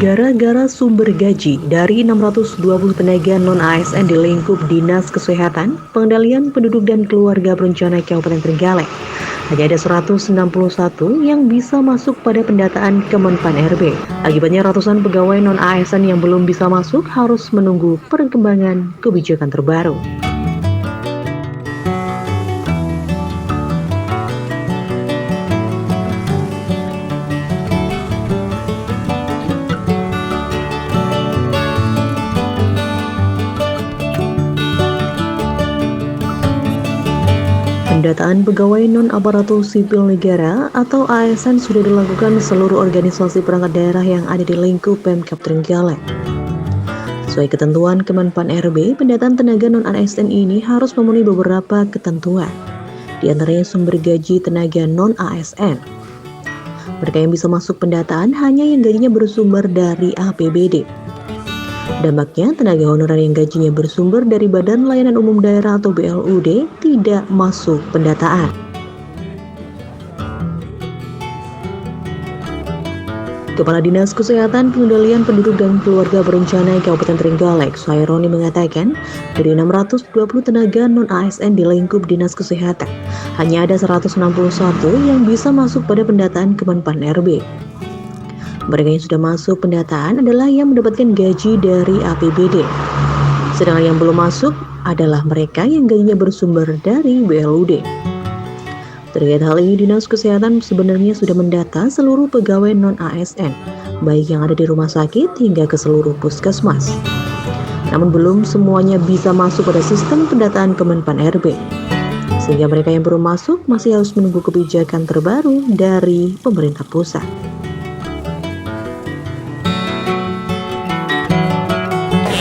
Gara-gara sumber gaji dari 620 tenaga non-ASN di lingkup Dinas Kesehatan, Pengendalian Penduduk dan Keluarga Berencana Kabupaten Trenggalek, hanya ada 161 yang bisa masuk pada pendataan Kemenpan RB. Akibatnya ratusan pegawai non-ASN yang belum bisa masuk harus menunggu perkembangan kebijakan terbaru. Pendataan pegawai non-aparatur sipil negara atau ASN sudah dilakukan seluruh organisasi perangkat daerah yang ada di lingkup Pemkab Trenggalek. Sesuai ketentuan Kemenpan RB, pendataan tenaga non-ASN ini harus memenuhi beberapa ketentuan, di antaranya sumber gaji tenaga non-ASN. Mereka yang bisa masuk pendataan hanya yang gajinya bersumber dari APBD. Dampaknya, tenaga honorer yang gajinya bersumber dari Badan Layanan Umum Daerah atau BLUD tidak masuk pendataan. Kepala Dinas Kesehatan, Pengendalian Penduduk dan Keluarga Berencana Kabupaten Trenggalek, Suhaironi mengatakan, dari 620 tenaga non-ASN di lingkup Dinas Kesehatan, hanya ada 161 yang bisa masuk pada pendataan Kemenpan RB. Mereka yang sudah masuk pendataan adalah yang mendapatkan gaji dari APBD. Sedangkan yang belum masuk adalah mereka yang gajinya bersumber dari BLUD. Terkait hal ini, Dinas Kesehatan sebenarnya sudah mendata seluruh pegawai non-ASN, baik yang ada di rumah sakit hingga ke seluruh puskesmas. Namun belum semuanya bisa masuk pada sistem pendataan Kemenpan RB. Sehingga mereka yang belum masuk masih harus menunggu kebijakan terbaru dari pemerintah pusat.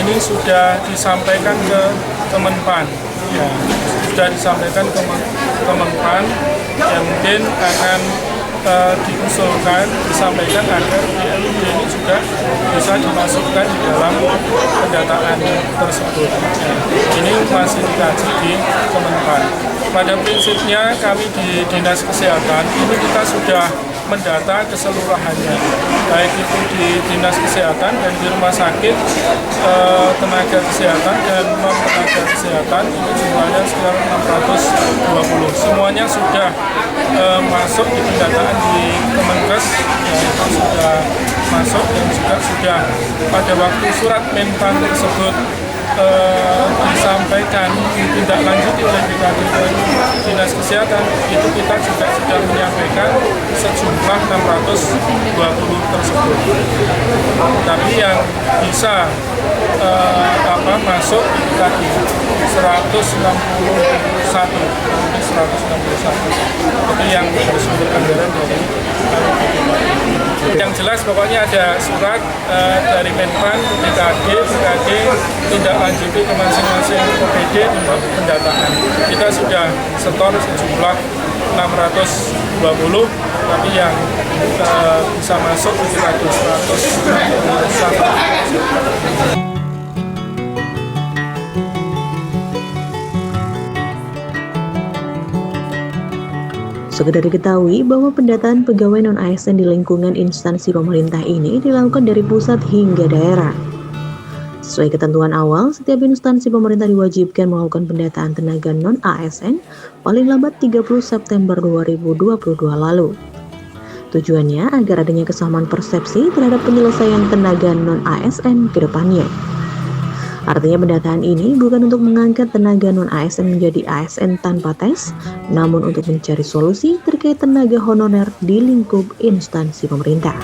Ini sudah disampaikan ke Kemenpan, ya, sudah disampaikan ke Kemenpan, ya mungkin akan diusulkan, disampaikan agar BLUD ini juga bisa dimasukkan di dalam pendataan tersebut. Ya, ini masih dikaji di Kemenpan. Pada prinsipnya kami di Dinas Kesehatan ini kita sudah mendata keseluruhannya, baik itu di Dinas Kesehatan dan di rumah sakit, tenaga kesehatan dan non-tenaga kesehatan, itu jumlahnya sekitar 620. Semuanya sudah masuk di pendataan di Kemenkes, itu sudah masuk dan juga sudah pada waktu surat Menpan tersebut disampaikan ditindaklanjuti oleh BKD Dinas Kesehatan, itu kita juga sudah menyampaikan sejumlah 620 tersebut. Tapi yang bisa masuk tadi 161, itu yang bersumber anggaran dari yang jelas pokoknya ada surat dari Menpan, BKD tidak lanjuti ke masing-masing OPD untuk pendataan. Kita sudah setor sejumlah 620, tapi yang bisa masuk sekitar 161. Sekedar diketahui bahwa pendataan pegawai non-ASN di lingkungan instansi pemerintah ini dilakukan dari pusat hingga daerah. Sesuai ketentuan awal, setiap instansi pemerintah diwajibkan melakukan pendataan tenaga non-ASN paling lambat 30 September 2022 lalu. Tujuannya agar adanya kesamaan persepsi terhadap penyelesaian tenaga non-ASN ke depannya. Artinya pendataan ini bukan untuk mengangkat tenaga non-ASN menjadi ASN tanpa tes, namun untuk mencari solusi terkait tenaga honorer di lingkup instansi pemerintah.